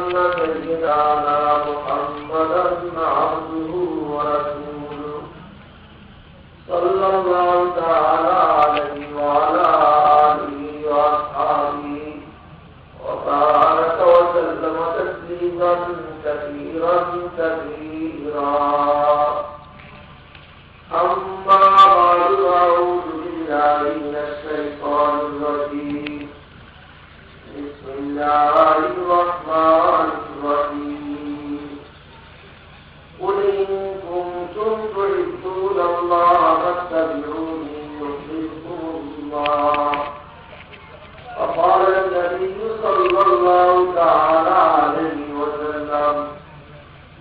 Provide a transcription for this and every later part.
سيدنا محمدا عبده ورسوله صلى الله تعالى عليه وعلى آله وأصحابه وبارك وسلم تسليما كثيرا كثيرا. أما بعد أعوذ بالله من الشيطان الرجيم. بسم الله الرحمن الرحيم. قل إن كنتم تحبون الله فاتبعوني يحببكم الله. فقال النبي صلى الله تعالى عليه وسلم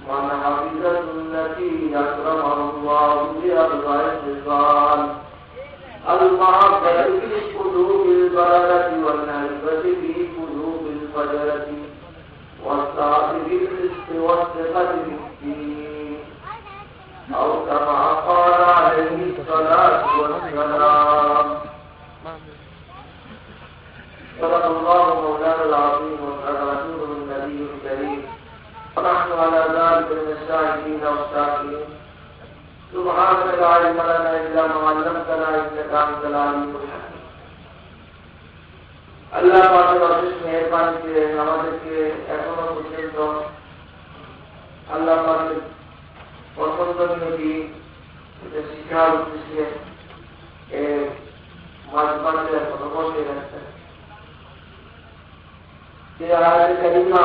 من حفظ سنتي أكرمه الله بأربع خصال: المحبة في قلوب البلدة والنهبة في قلوب الفجرة والسعة في الرزق والثقة في الدين، أو كما قال عليه الصلاة والسلام. صدق الله مولانا العظيم وصدق رسوله النبي الكريم، ونحن على ذلك من الشاهدين والشاكرين. سبحانك لا علم لنا إلا ما علمتنا إنك أنت العليم الحكيم. আল্লাহ পাকের অশেষ মেহেরবানিতে আমাদেরকে এখনো পর্যন্ত আল্লাহ পাকের পছন্দনীয় দিন শিক্ষার উদ্দেশ্যে মাঝবাড়িতে এখনো বসে রাখছেন। যে আয়াতে কারিমা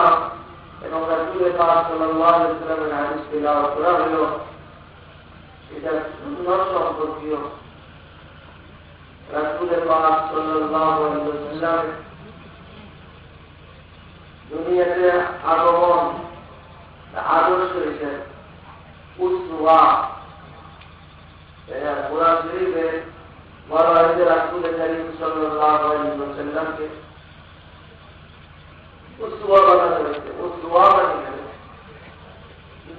এবং রাসূল পাক সাল্লাল্লাহু আলাইহি ওয়াসাল্লামের হাদিস তেলাওয়াত করা হলো, এটা সুন্নাত সম্পর্কীয়। রাসূল পাক সাল্লাল্লাহু আলাইহি ওয়াসাল্লাম দুনিয়াতে আগমন আদর্শ হিসেবে উসওয়া, কোরআন শরীফে বলা হয়েছে রাসূল করিম সাল্লাল্লাহু আলাইহি ওয়াসাল্লামকে উসওয়া বানানো হয়েছে। উসওয়া মানে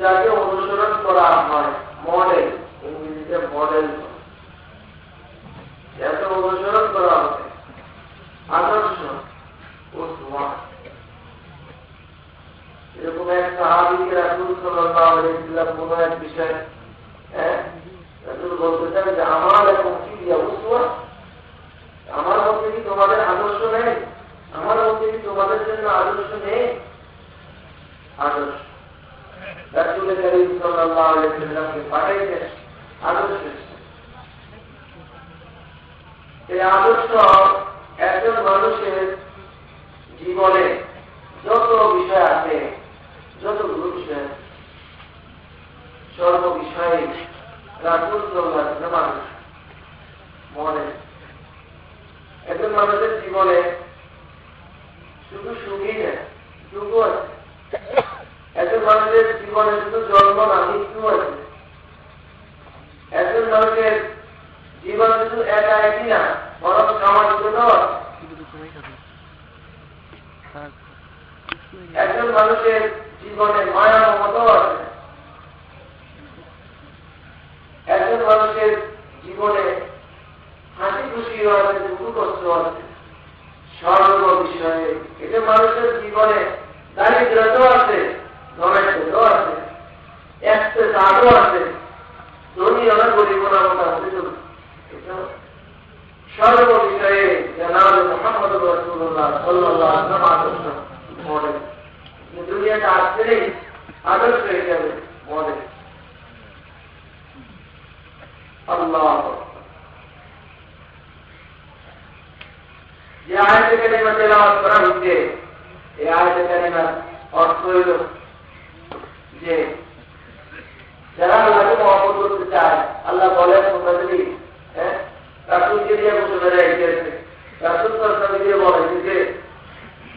যাকে অনুসরণ করা হয়, মডেল, ইংরেজিতে মডেল, যাকে অনুসরণ করা হবে, আদর্শ, উসওয়া। এরকম এক সাহাবীকে রাসূল সাল্লাল্লাহু আলাইহি ওয়াসাল্লাম কোন এক বিষয় রাসূল বলতে চান যে আমার এখন কি উসওয়া, আমার মধ্যে কি তোমাদের আদর্শ নেই? আমার মধ্যে কি তোমাদের জন্য আদর্শ নেই? আদর্শ রাসূল করিম সাল্লাল্লাহু আলাইহি ওয়াসাল্লামকে পাঠাইছেন আদর্শ। এই আদর্শ একজন মানুষের জীবনে যত বিষয় আছে, যতগুলো বিষয়, সর্ব বিষয়ে রাসূল সাল্লাল্লাহু আলাইহি ওয়াসাল্লাম আদর্শ মনে। একজন মানুষের জীবনে শুধু সুখী না, দুঃখ আছে। একজন মানুষের জীবনে শুধু জন্ম না, মৃত্যু আছে। একজন মানুষের জীবন শুধু একা একই না, বরং সামাজিকতা আছে। একজন মানুষের জীবনে মায়া মমতাও আছে। একজন মানুষের জীবনে হাসি খুশিও আছে, দুঃখ কষ্ট আছে, সর্ব বিষয়ে। এটা মানুষের জীবনে দারিদ্রতাও আছে, ধনাঢ্যতাও আছে, একটু চাঁদও আছে, ধনী না গরিব না, মোটামুটি সর্ব বিষয়ে জনাব মুহাম্মদ রাসূলুল্লাহ সাল্লাল্লাহু আলাইহি ওয়াসাল্লাম আদর্শ মডেল। দুনিয়াতে আসলেই আদর্শ হিসাবে মডেল। আল্লাহ যে আয়াতে কারিমা তেলাওয়াত করা হচ্ছে, এই আয়াতে কারিমার অর্থ হইল যে যারা আল্লাহকে মহব্বত করতে চায়, আল্লাহ বলেন তোমরা যদি রাসূলকে দিয়ে ঘোষণা রেখেছে, রাসূল সাল্লাল্লাহু আলাইহি ওয়াসাল্লাম দিয়ে বলেছে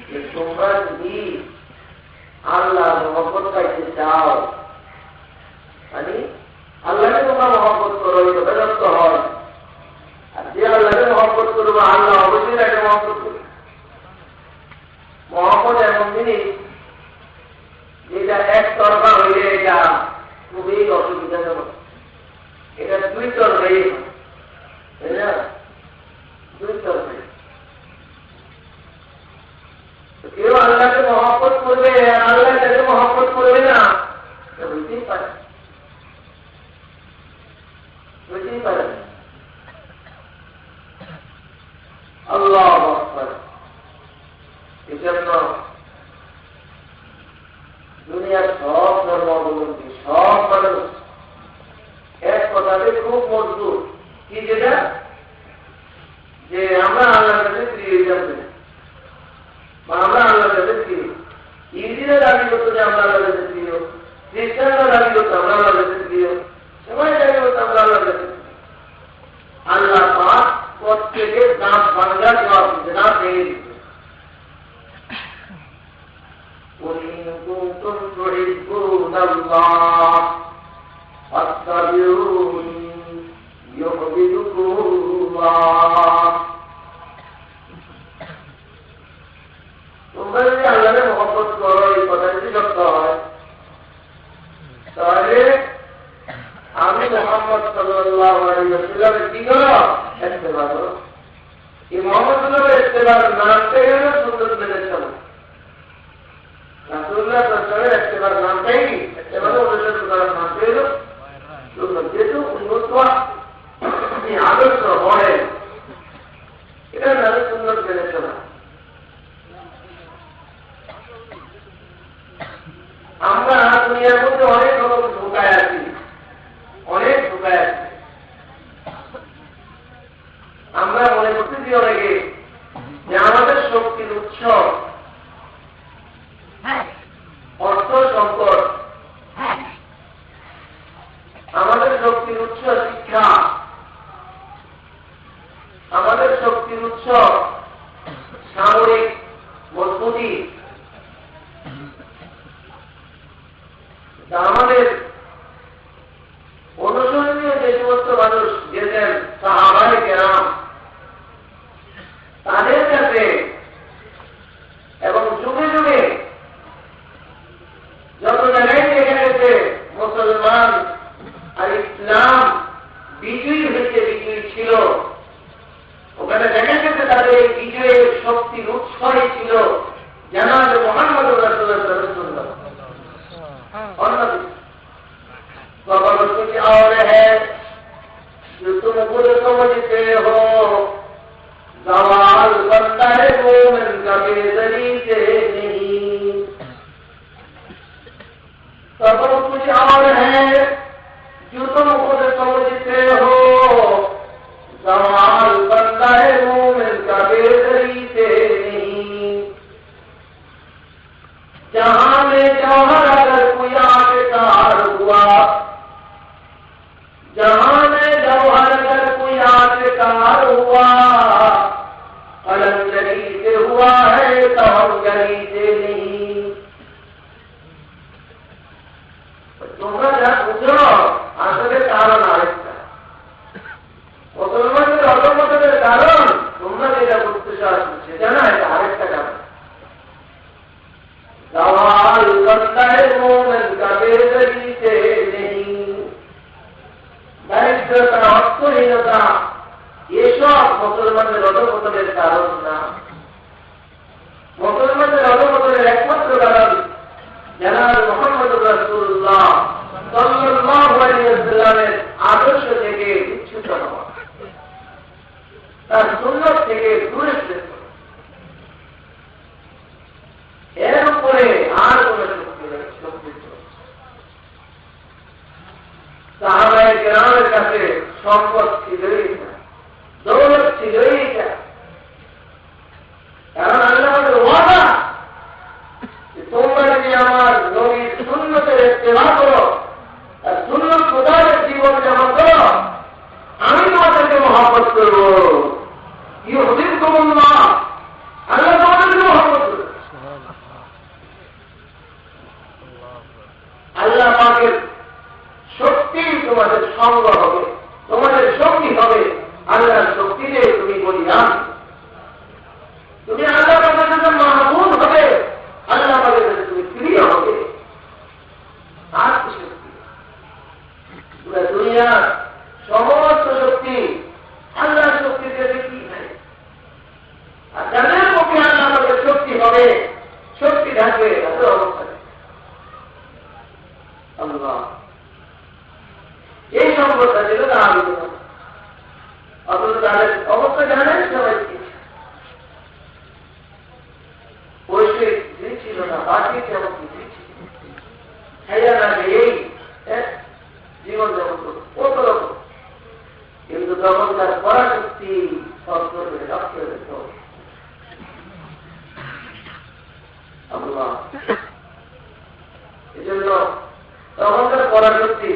যে তোমরা যদি আল্লাহর মহব্বত পাইতে চাও, মানে আল্লাহকে তোমরা মহব্বত করো, যথাযথ হয়। আর যে আল্লাহকে মহব্বত করবো, আল্লাহ অবশ্যই তাকে মহব্বত করবে। মহব্বত এমন জিনিস যেটা একতরফা হইলে এটা খুবই অসুবিধাজনক। এটা দুই তরফাই, তাই না? দুই তরফাই। কেউ আল্লাহকে মহব্বত করবে, আল্লাহ এই জন্য দুনিয়ার সব ধর্মাবলম্বী সব মানুষ এক কথাতে খুব মজবুত কি যেটা যে আমরা আল্লাহর কাছে প্রিয় যাবে বা আমরা আল্লাহর কাছে প্রিয় ইহুদিরা দাবি করতো যে আমরা আল্লাহর কাছে প্রিয় খ্রিস্টানরা দাবি করতো আমরা আল্লাহর কাছে প্রিয় সবাই দাবি করতো আমরা আল্লাহর কাছে আল্লাহ পাক প্রত্যেকের দাঁত ভাঙ্গা জবাব দিতে না পেয়ে দিতে وَإِن كُنتُمْ تُحِبُّونَ اللَّهَ فَاتَّبِعُونِي يُحْبِبْكُمُ اللَّهُ তোমরা যদি আল্লাহকে মহব্বত করো এই কথা যদি সত্য হয় তাহলে আমি মুহাম্মদ সাল্লাল্লাহু আলাইহি ওয়াসাল্লামের কি করো ইত্তেবা করো এই মুহাম্মদ সাল্লাল্লাহু আলাইহি ওয়াসাল্লামের নামটাই হলো সুন্নাত মেনে চলো রাসূলুল্লাহ সাল্লাল্লাহু আলাইহি ওয়াসাল্লামের নামটাই ইত্তেবা করার নামটাই হলো সুন্নাত যেহেতু উন্নত এই আদর্শ হয় এটা নামে সুন্নাত মেনে চলা আমরা দুনিয়ার মধ্যে অনেক রকম ঢোকায় আছি অনেক ঢোকায় আছি আমরা মনে করতেছি অনেকে যে আমাদের শক্তির উৎস অর্থ সম্পদ আমাদের শক্তির উৎস শিক্ষা আমাদের শক্তির উৎস সামরিক মজবুতি আমাদের অনুসরণীয় যে সমস্ত মানুষ গেছেন সাহাবায়ে কেরাম তাদের কাছে এবং যুগে যুগে যত জায়গায় দেখা গেছে মুসলমান আর ইসলাম বিজয়ী হয়েছে বিজয়ী ছিল ওখানে দেখা গেছে তাদের এই বিজয়ের শক্তির উৎসই ছিল জানাব মুহাম্মদ রাসূলুল্লাহ সাল্লাল্লাহু बाबा कुछ और है जो तुम खुद समझते हो सवाल बनता है मोमिन का बेदरी से नहीं बाबा कुछ और है जो तुम खुद समझते हो सवाल बनता है मोमिन का बेदरी से नहीं जहां में जौहर अगर कोई आशिकार हुआ जहां में जौहर अगर कोई आशिकार हुआ कलम गली से हुआ है तो हम गली से नहीं তোমরা যা বুঝো আসলে কারণ আরেকটা মুসলমানদের অধঃপতনের কারণ তোমরা যেটা বুঝতে চাচ্ছ সেটা না এটা আরেকটা কারণ सवाल बनता है मोमिन का बेदरी से नहीं দারিদ্রতা অর্থহীনতা এসব মুসলমানদের অধঃপতনের কারণ না মুসলমানদের অধঃপতনের একমাত্র কারণ জনাব মুহাম্মদ রাসূলুল্লাহ সাল্লাল্লাহু আলাইহি ওয়াসাল্লামের আদর্শ থেকে বিচ্যুত হওয়া তার সুন্নাত থেকে দূরে সরে এর উপরে আর কোন শক্তি সাহাবায়ে কেরামের কাছে সম্পদ ছিলই না দৌলত ছিলই না কারণ আল্লাহর ওয়াদা তোমরা যদি আমার নবীর সুন্নতের ইত্তেবা করো আর সুন্নত মোতাবেক জীবন যাপন করো আমি তোমাদেরকে মহব্বত করবো ইউহিব্বুকুমুল্লাহ আল্লাহ তোমাদেরকে মহব্বত করবে আল্লাহ পাকের শক্তি তোমাদের সঙ্গ হবে তোমাদের শক্তি হবে আল্লাহর শক্তি দিয়ে তুমি বলিয়ান তুমি আল্লাহ পাকের কাছে মাহবুব হবে আল্লাহ পাকের কাছে তুমি প্রিয় হবে আর কি শক্তি পুরো দুনিয়ার সমস্ত শক্তি আল্লাহর শক্তি দিয়ে কি নাই আর যাদের পক্ষে আল্লাহ পাকের শক্তি হবে শক্তি থাকবে তাদের অবস্থা আল্লাহ এই সম্পদটা ছিল তারা আলোচনা অথচ তাদের অবস্থা জানেন সবাই ছিল না, বাকি তেমন কিছুই ছিল খাইয়া না এই জীবন যেমন কত রকম, কিন্তু তখন তার পরাশক্তি শব্দ করে রক্ত দিত। এই জন্য তখনকার পরাশক্তি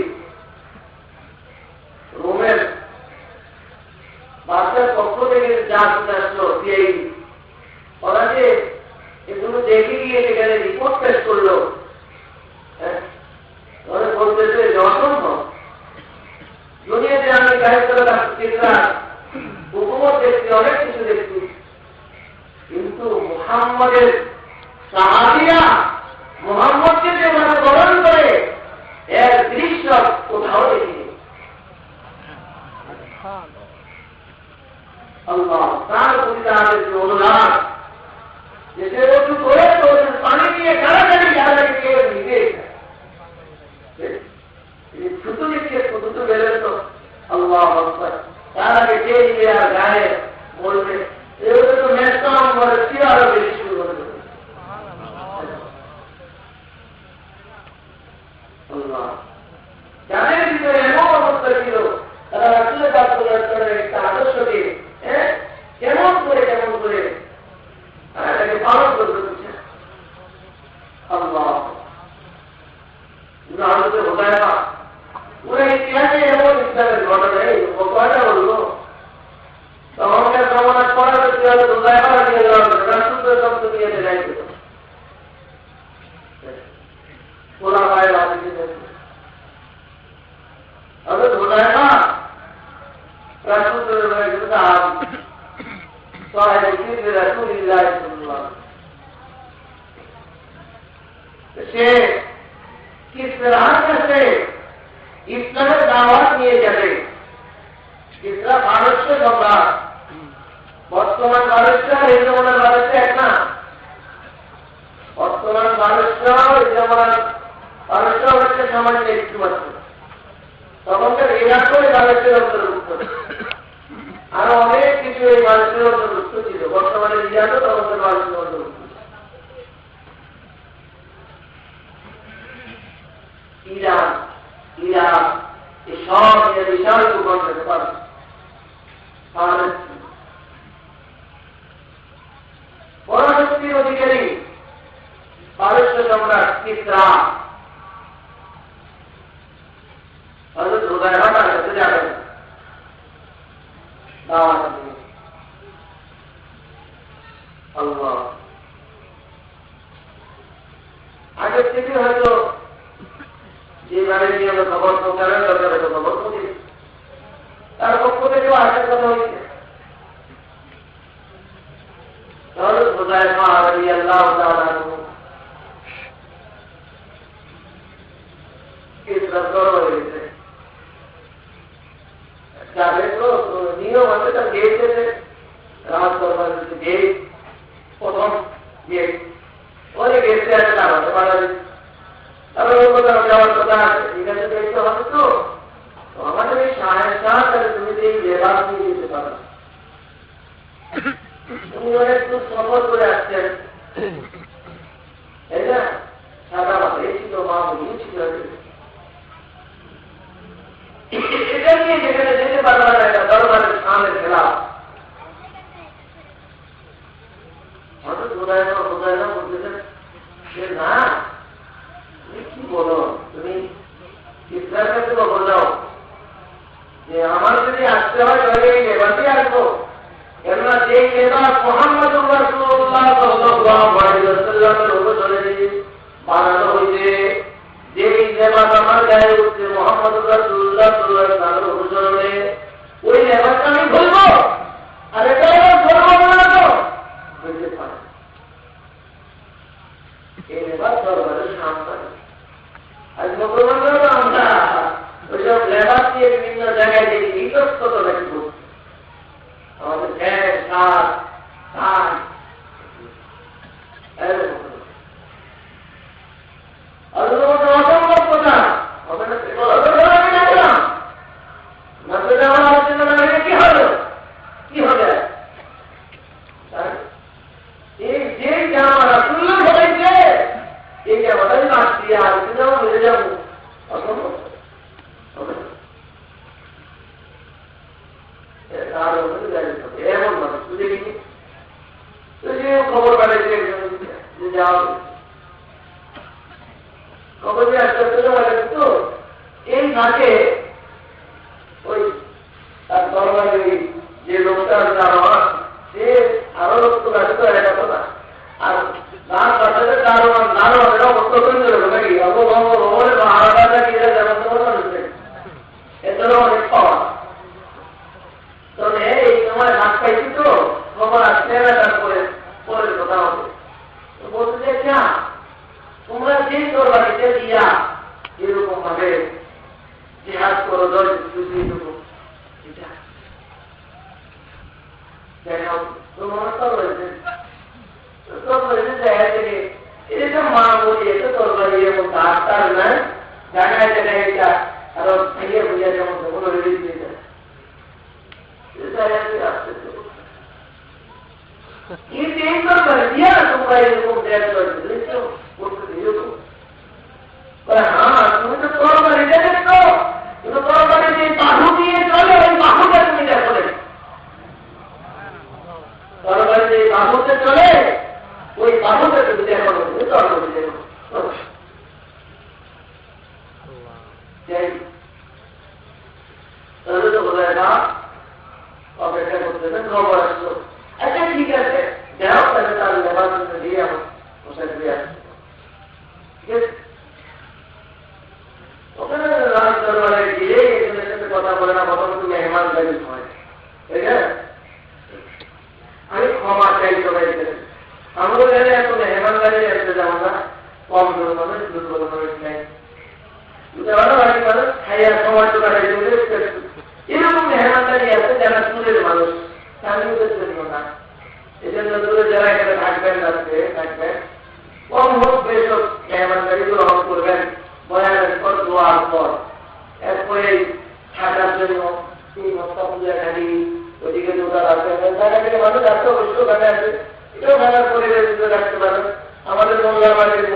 রোমের বাচ্চার পক্ষ থেকে যা আসলো সিআইডি, ওরা যে এগুলো দেখে গিয়ে সেখানে রিপোর্ট পেশ করলো, ওরা বলতেছে যে অসম্ভব, দুনিয়াতে আমি হুকুমত দেখছি, অনেক কিছু দেখছি, কিন্তু মুহাম্মদের সাহাবীরা মুহাম্মদকে যে গ্রহণ করে এর দৃশ্য কোথাও দেখিনি। আল্লাহ তার প্রতি তাদের যে অনুরাগ, যে সে একটু করে পানি নিয়ে গাড়াগাড়ি কেউ নিবে ছুটু দিচ্ছে, ছুটু বেরোয় তো আল্লাহ তার আগে কে নিবে আর গায়ে বলবে, এগুলো তো ম্যাচটাম করে কি আরো বেশি শুরু করে দেবে। জানের ভিতরে এমন অবস্থা ছিল, তারা রাসূলের একটা আদর্শকে কেমন করে এটাকে পালন করতে দিচ্ছে। আল্লাহ বোঝায় না, ওরা ইতিহাসে এমন ইসলামের ঘটনা কয়টা বললো, তখনকার জমানার পরে বোঝায় না দিয়ে রাসূলের শব্দ দিয়ে দেয় ওরা পায় রাজনীতি বোঝায় না রাসূলের সে किस तरह से ইসলামের দাওয়াত নিয়ে যাবে। ইসলাম মানুষকে তোমরা বর্তমান মানুষরা এই জমানার মানুষটা এক না, বর্তমান মানুষরা এই জমানার মানুষরা হচ্ছে সামান্য একটু মাত্র, তখনকার ইরাকও এই মানুষের অন্তর্ভুক্ত, আরো অনেক কিছু এই মানুষের অন্তর্ভুক্ত ছিল। বর্তমানে ইরাকও তখনকার মানুষের অন্তর্ভুক্ত। ইরান, ইরাক এই সব বিশাল ভূখণ্ড পরাশক্তির অধিকারী পারস্য সম্রাট কিসরা হযরত হুযায়ফা তার কাছে যাবেন দাওয়াত দিয়ে। আল্লাহ আগের থেকে হয়তো যেভাবে নিয়মে খবর পৌঁছাবেন দরকার খবর পৌঁছে তার পক্ষ থেকেও আসার কথা হয়েছে। হযরত হুযায়ফা রাদিয়াল্লাহু তাআলা আনহু কিসরা দরবার হয়েছে, যাবে তো নিয়ম আছে, তার গেট আছে, রাজ দরবার গেট, প্রথম গেট, ওই গেটে আছে দাঁড়াতে পারা যাচ্ছে। যাওয়ার কথা আছে, ঠিক আছে, দেখতে হবে তো আমাদের এই শাহের তুমি এই লেবাস নিয়ে যেতে পারো। তুমি অনেক দূর সফর করে আসছেন, তাই না? সাদা ভাবে ছিল, মা বলিও ছিল, এটা নিয়ে যেখানে যেতে পারবে না, একটা দরবারের সামনে খেলা হয়তো বোঝায় না বলতেছেন যে না কি বলো, তুমি ইসলামের কাছে খবর দাও যে আমার যদি আসতে হয় তাহলে এই লেবাসই আসবো, কেননা যে লেবাস মুহাম্মদুর রাসূলুল্লাহ সাল্লাল্লাহু আলাইহি ওয়াসাল্লামের অনুসরণে বানানো হয়েছে, যে লেবাস আমার গায়ে উঠছে মুহাম্মদুর রাসূলুল্লাহ সাল্লাল্লাহু আলাইহি ওয়াসাল্লামের অনুসরণে, ওই লেবাসটা আমি বলবো আর এটা বলবো না তো বুঝতে পারে এই লেবাস দরবারের সামনে। আজ মুসলমানরা আমরা ওইসব লেবাস দিয়ে বিভিন্ন জায়গায় দেখি ইতস্তত রাখব, আমাদের গ্যাস সার অসম্ভব কথা হবে না, কি হলো কি হবে এই যে জামা রাসূলুল্লাহ বলেছে যাও কবরে আসতে মানে তো এই ফাঁকে ওই তার দরবারে যে লোকটার দারোয়ান সে আরো লোক তো ব্যস্ত একটা কথা আর তার পাশে দারোয়ানেরা অবস্থা করে চলে নাকি অবলে মহারাজা কি ব্যবস্থা করতে এদের অনেক পাওয়া তবে এই সময় হাত পাইছি তো খবর আসছে না তারপরে পরের কথা হবে বলতে যে না তোমরা যে তরবারিতে দিয়া এরকম ভাবে জিহাদ করো দেবো তোমার তরবারিতে দেখা থেকে এরকম মা বলি এত তরবারি এবং ডাক্তার না জায়গায় জায়গায় এটা আরো ভেঙে বুঝে যেমন কোনো রিলিজ দিয়ে যায় কিন্তু এই তরবারি দিয়া তোমরা এরকম দেখ করতে দিও হ্যাঁ তুমি তো তরবারিটা দেখো কিন্তু তরবারি যে বাহু দিয়ে চলে ওই বাহুটা তুমি দেখো তরবারি যে বাহুতে চলে ওই বাহুটা তুমি দেখো তরবারি দেখো তাহলে তো বোঝায় না অপেক্ষা করতেছেন খবর আসলো আচ্ছা ঠিক আছে যাও তাহলে তার লেবার দিয়ে আমার পোশাক দিয়ে আসছে ঠিক আছে ওখানে রাজ দরবারে গিয়ে এখানের সাথে কথা বলে না কথা কিন্তু মেহমানদারি হয় ঠিক আছে আমি ক্ষমা চাই সবাইকে আমাদের এখানে এত মেহমানদারি আসতে যাবো না কম মানুষ দুর্বল মানুষ নেই মানুষ খাইয়া সময় তো কাটাই এরকম মেহমানদারি আছে যারা দূরের মানুষ তাদের জন্য না এই জন্য দূরে যারা এখানে থাকবেন থাকবেন কম হোক বেশ হোক মেহমানদারি গ্রহণ করবেন বয়ানের পর দোয়ার পর এরপরে থাকার জন্য 3 বস্তা পূজা খালি ওদিকে দোকান আছে জায়গা থেকে মানুষ আসতে অবশ্য ওখানে আছে এটাও ভাড়ার পরিবেশ রাখতে পারেন আমাদের মোল্লা বাড়ির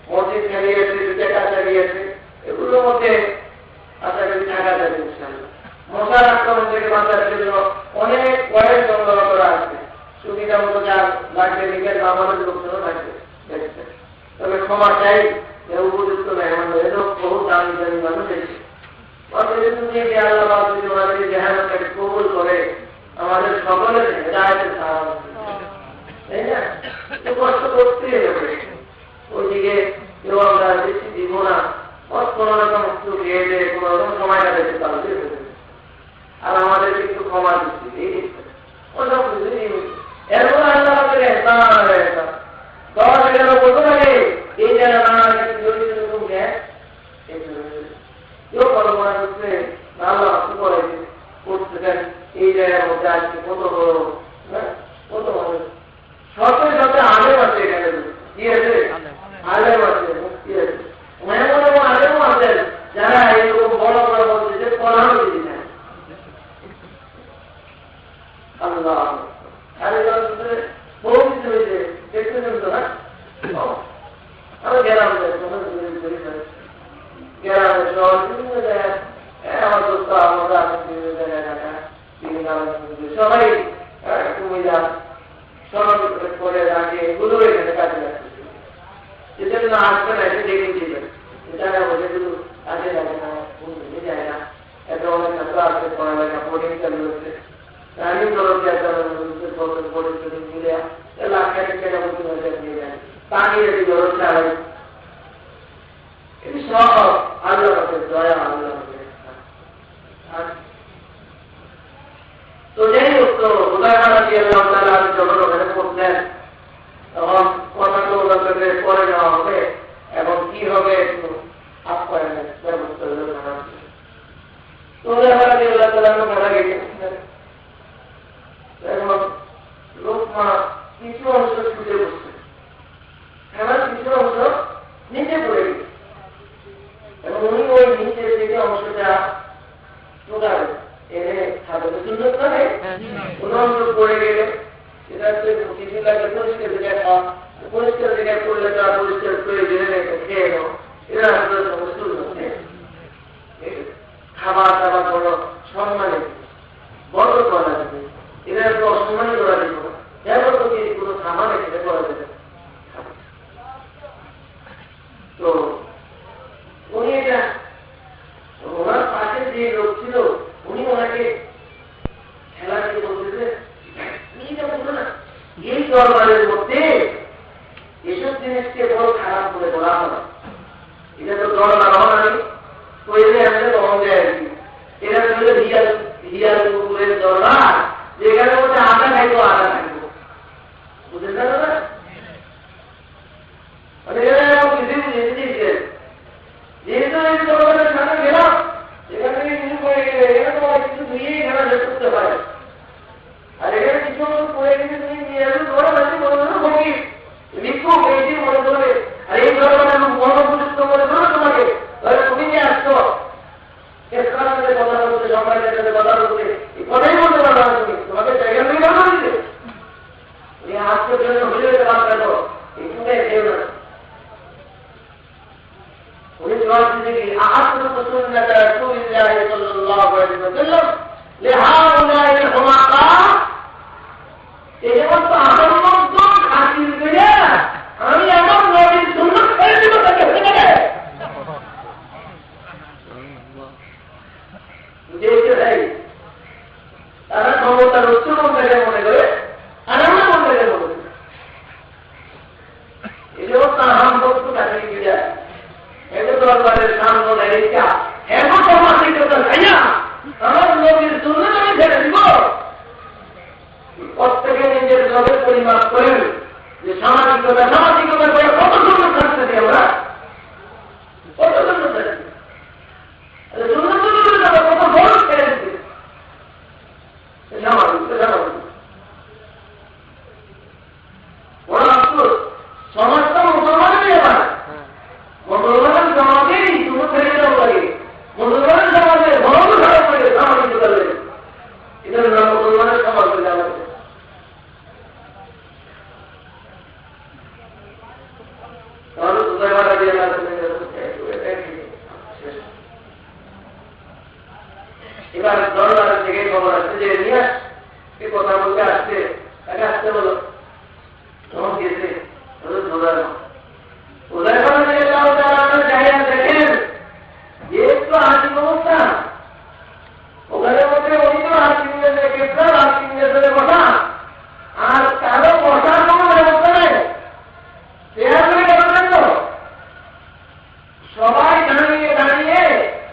মসজিদ খালি আছে দুটা কাছা গিয়েছে এগুলোর মধ্যে আশা করি থাকা যাবে মশার আক্রমণ থেকে বাঁচার জন্য অনেক পয়েন্ট সংগ্রহ করা আছে সুবিধা মতো যা লাগবে নিজের আমাদের লোকজনও লাগবে তবে ক্ষমা চাই উপযুক্ত মেহমান বহু দামি দামি মানুষ এসেছে আল্লাহ কবুল করে আমাদের সকলের হেদায়েতের সাহায্য তাই না কষ্ট করতেই হবে ওইদিকে কেউ আমরা বেশি দিব না কোন রকম একটু খেয়ে দেয় কোন রকম সময় কাটাতে পারবে আর আমাদের একটু ক্ষমা দিচ্ছি ওসব এরপর আল্লাহ দশ এগারো বছর আগে এই জায়গা কেউ কল্পনা করছে আল্লাহ করে করতেছেন এই জায়গার মধ্যে আজকে কত বড় কত বড় শত শত আলেম আছে এখানে কি আছে আলেম আছে মুক্তি আছে মেহমান এবং আলেমও আছেন যারা এরকম বড় বড় বলছে পড়ানো দিদি না আল্লাহ বহু কিছু হয়েছে দেখতেছেন তো না আমি গেলাম গ্রামের শহর বিভিন্ন জায়গায় আমার দোস্ত আমরা বিভিন্ন জায়গায় ঢাকা সবাই কুমিল্লা সড়ক করে রাখে এগুলো এখানে কাজে লাগতেছে সেজন্য আসবে না এসে দেখেছিলেন জায়গা বসে শুধু কাজে লাগে না যায় না একটা অনেক ছাত্র আসছে পড়ালেখা বোর্ডিং চালু হচ্ছে আমি তরফ মিলে লাখ খানিক টাকা মতো নিয়ে যায় তা নিয়ে জরুর চালাই এটি সব আল্লাহ দয়া আল্লাহ তো যাই হোক তো আল্লাহ যখন ওখানে পড়তেন তখন কথাটা ওদেরকে পরে নেওয়া হবে এবং কি হবে একটু আপ্যায়নের ব্যবস্থা তো আল্লাহ মারা গেছে এখন লোকমা কিছু অংশ ছুটে বসছে খেলার কিছু অংশ নিচে পড়ে গেছে এবং উনি ওই নিচের দিকে অংশটা ঢোকাবে এনে খাবারের সুন্দর করে কোন অংশ পড়ে গেলে সেটা হচ্ছে কিছু লাগে পরিষ্কার জায়গায় খাওয়া পরিষ্কার জায়গায় পড়লে তা পরিষ্কার করে জেনে খেয়ে নেওয়া এরা আসলে সমস্ত খাবার দাবার বড় সম্মানে বড় করা যাবে এরা তো অসম্মানই করা যেত যেমন তো কোনো সামানে খেতে করা যেত জিনিসকে বড় খারাপ করে বলা হয়। এটা তো দল না হয় তৈরি আসলে দল দেয় আর কি। এটা হলো হিয়ার কুকুরের দলা, যেখানে মধ্যে আটা খাইতো আটা খাইতো, বুঝতে পারো না? মানে এরা কিছুই বুঝে দিয়েছে, যেহেতু এই দলের সাথে গেলাম এখান থেকে কিছু করে গেলে এখানে তোমার কিছু নিয়েই খেলা শেষ করতে পারে। আর এখানে কিছু করে কিছু নিয়ে আসলে ধরে বেশি মনে ধরো ভোগী লিখুক এই মনে ধরে। আর এই ধরনের মনোপুষ্ট মনে ধরো তোমাকে, তাহলে তুমি নিয়ে আসছো কথা বলতে, সরকারের সাথে কথা বলতে, এই কথাই বলতে পারো না তুমি, তোমাকে জায়গা থেকে কথা দিতে আজকের জন্য হয়ে যেতে পারো কেন? এইটুকাই খেয়ে না। উনি জবাব দিতে কি আহসুক সুন্নাত রাসূলিল্লাহ সাল্লাল্লাহু আলাইহি ওয়াসাল্লাম লিহাউলাই হুমাকা, এই যেমন তো আহমদ খাতির করে আমি আমার নবীর সুন্নাত ছেড়ে দিব তাকে ফেলে বুঝেছে ভাই। তারা ক্ষমতার উচ্চ মন্ত্রীকে মনে করে আর আমরা মন্ত্রীকে মনে করি। এটাও তাহাম বস্তু তাকে গিয়ে এগুলো দরবারের সামনে দাঁড়িয়ে এমন সামাজিকতা তাই না আমার নবীর সুন্নাত আমি ছেড়ে দিব। প্রত্যেকে নিজের জগৎ পরিমাপ করেন যে সামাজিকতার পরে কত সুন্দর থাকতেছি আমরা, কত সুন্দর থাকছি, কত বড় ছেড়ে দিচ্ছি বড় আফসোস। সমাজটা মুসলমানের ব্যাপার, মুসলমানের সমাজেই শুধু ছেড়ে দেওয়া লাগে, মুসলমানের সমাজে বড় খারাপ লাগে সামাজিকতা লাগে, এটার নাম মুসলমানের সমাজ হয়ে যাওয়া। তাহলে সুদাইবাটা দিয়ে এবার দরবারের থেকে খবর আসছে যে নিয়ে সে কথা বলতে আসছে, তাকে আসতে বলো, তখন গেছে দেখেন একটু হাসিম অবস্থা ওখানের মধ্যে উনি তো হাসিমের গ্রেপ্তার, হাসিমের কথা আর কারো বসার কোনো ব্যবস্থা নেই, সবাই দাঁড়িয়ে দাঁড়িয়ে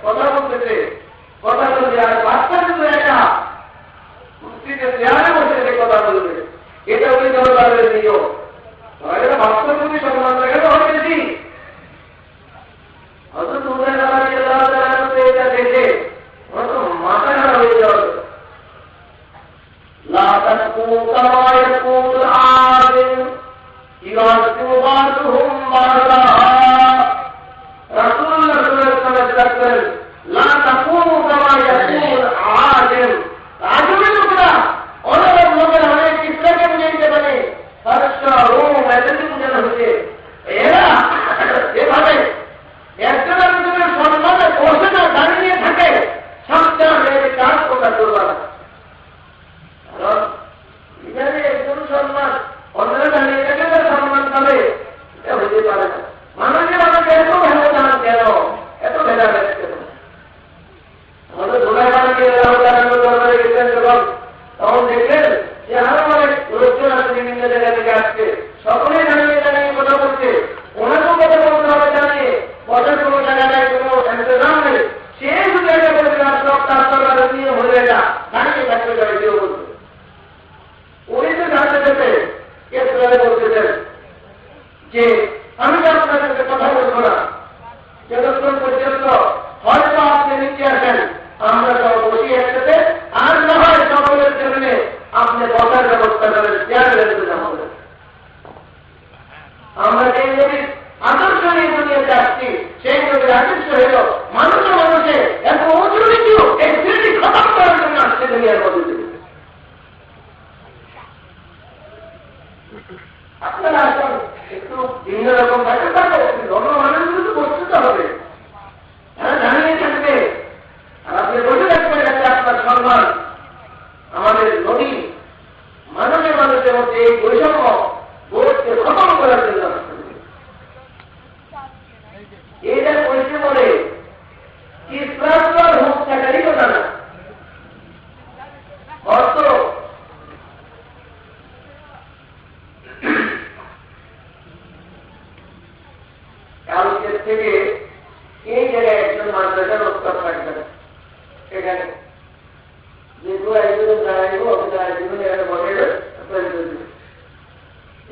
কথা বলতেছে, কথা বলছে। আর বাচ্চা শুধু একা কুস্তিতে চেয়ারে বসে কথা বলবে, এটা ওই দরবারের নিয়ম। এটা বাচ্চা যদি সম্মান লাগে তো হয় বেশি। অথচ এটা দেখে মাথা খারাপ হয়ে যাবে। তখন দেখলেন যে আরো অনেক লোকজন আছে বিভিন্ন জায়গা থেকে আসছে, সকলেই দাঁড়িয়ে দাঁড়িয়ে কথা বলছে। ওনাকেও কথা বলতে হবে জানিয়ে বসার কোনো জায়গা নেই, কোনো ইন্তজাম নেই, সে শুধু এটা বলছে সব তার নিয়ে হয়ে এটা দাঁড়িয়ে থাকতে পারে কেউ বলছে। উনি তো জানতে পেতে কেসে বলতেছেন যে আমি তো আপনার সাথে কথা বলবো না, যতক্ষণ পর্যন্ত হয়তো আপনি নিচে আসেন, আমরা সব বসি একসাথে, আর না হয় সকলের জন্য আপনি বসার ব্যবস্থা করেন, চেয়ার ব্যবস্থা করেন। আমরা যেই নবীর আদর্শ নিয়ে দুনিয়াতে আসছি, সেই নবীর আদর্শ হইল মানুষের মানুষে এত উঁচু নিচু এই শ্রেণী খতম করার জন্য আসছে দুনিয়ার মধ্যে। আপনারা আসুন একটু ভিন্ন রকম থাকতে পারবে, অন্য মানুষগুলো তো প্রস্তুত হবে, তারা জানিয়ে থাকবে, আর আপনি বসে থাকবেন যাতে আপনার সম্মান আমাদের নবী মানুষের মানুষের মধ্যে এই বৈষম্য বোধকে খতম করার জন্য এইটা কইতে বলে ইসলাম তো আর হত্যাকারী কথা না, অর্থ থেকে এই জায়গায় একজন মাদ্রাসার উৎপাদ থাকবে না। এখানে যেহেতু একজন দাঁড়াইব জীবনে এখানে বসে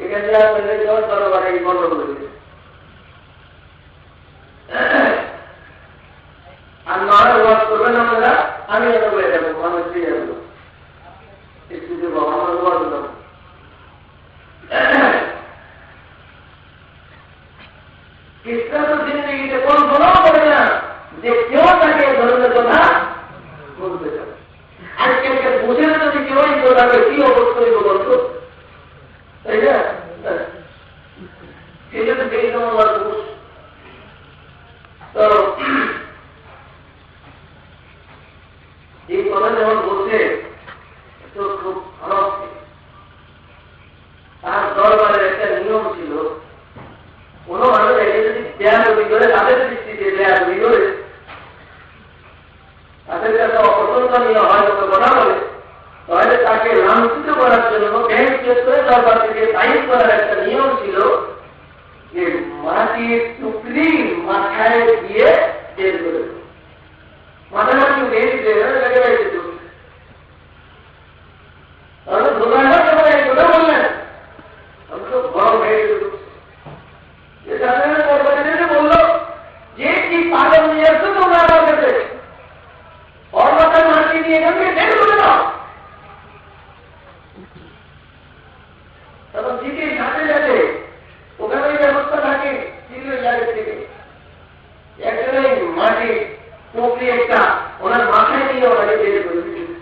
এখানে যাওয়ার দরবার এই বন্ধ করে দিচ্ছে। আর নয় ওয়াজ করবেন আপনারা, আমি এত বলে যাবো, মানুষ দিয়ে যাবো একটু দেবো আমার ওয়াজ দেবো। কিসরা তো জিন্দগিতে কোন গুণাও করে না যে কেউ তাকে ধরনের কথা বলতে চায়। আজকালকে বুঝে না যদি কেউ তাকে কি অবস্থা হইব বলতো, তাই না? সেটা তো সেই তোমার তো এই কথা যখন বলছে তো খুব ভালো। তার দরবারের একটা নিয়ম ছিল, কোন মানুষ একে যদি বেয়াদবি করে তাদের দৃষ্টিতে বেয়াদবি করে তাদের কাছে অপছন্দনীয় হয় মতো কথা বলে, তাহলে তাকে লাঞ্ছিত করার জন্য ব্যাংক চেক করে দরবার থেকে টাইপ করার একটা নিয়ম ছিল যে মাটির টুকরি মাথায় দিয়ে বের করে মাথা মাটি উঠে দিতে তাহলে দোকানদার যখন এই কথা বললেন আমি তো গরম হয়ে গেল। বললো যে কি পাগল নিয়ে আসছো তোমরা আমার কাছে ওর মাথায় মাটি নিয়ে এখান থেকে বের করে দাও। তখন ঠিক সাথে সাথে ওখানে ব্যবস্থা থাকে থেকে একটা মাটি টুকরি একটা ওনার মাথায় নিয়ে ওনাকে বের করে দিচ্ছে।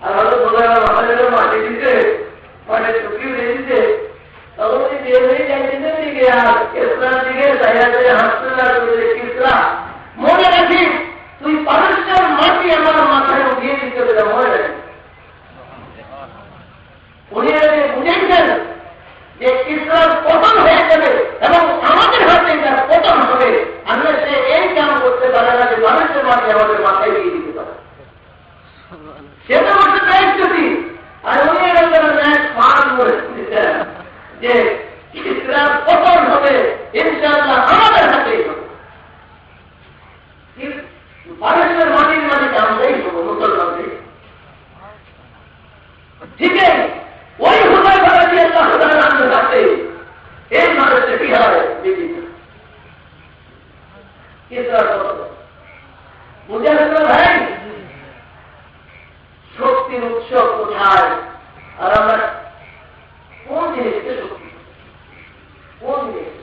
আর হয়তো দোকানের মাথায় মাটি দিতে মাটির টুকরি উঠে দিচ্ছে। তখন উনি বের হয়ে যাইতেছেন দিকে আর ইসলাম দিকে হাসপাতাল মনে রাখি তুই পারস্যের মাটি আমার মাথায় উঠিয়ে দিতে হবে, মনে রাখি। উনি বুঝেছেন যে ইসলাম পতন হয়ে যাবে এবং আমাদের হাতে তার পতন হবে, আমরা সে এই কাম করতে পারে না যে মানুষের মাটি আমাদের মাথায় দিয়ে দিতে পারে। সেটা হচ্ছে দায়িত্বটি। আর উনি যে ইসলাম পতন হবে ইনশাআল্লাহ আমাদের হাতেই হবে। মানুষের মাটির মাটিতে আমরাই হবো মুসলমানদের। ঠিক আছে, ওই হুদায় ভাড়া দিয়ে আমাদের হাতে এই মানুষের কি হয় বুঝে আসলো ভাই শক্তির উৎস কোথায় আর আমরা কোন জিনিসকে শক্তি, কোন জিনিস?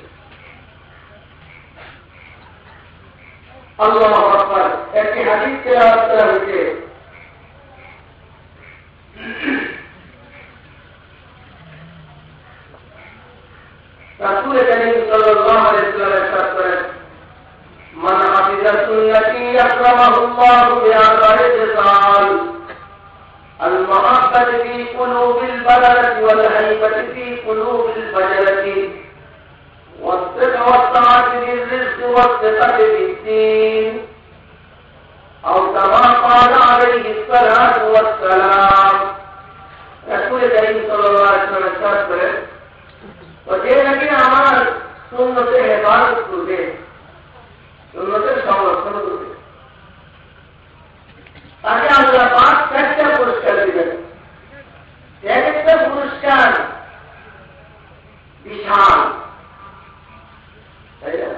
আল্লাহু আকবার। একটি হাদিস তেলাওয়াত করা হয়েছে, রাসূল কারীম সাল্লাল্লাহু আলাইহি ওয়াসাল্লাম ইরশাদ করেন, মান হাফিজা সুন্নতি আকরামাহুল্লাহু বিআরবা'i খিসাল المحبة في قلوب البلدة والهيبة في قلوب الفجرة والصدق والطاعة بالرزق والثقة بالدين أو كما قال عليه الصلاة والسلام. رسول كريم صلى الله عليه وسلم ارشاد করেন, যে নাকি আমার সুন্নতের হেফাজত করবে, সুন্নতের সংরক্ষণ করবে, তাকে আল্লাহ পাক চারটা পুরস্কার দিবেন। একটা পুরস্কার বিশাল, তাই না?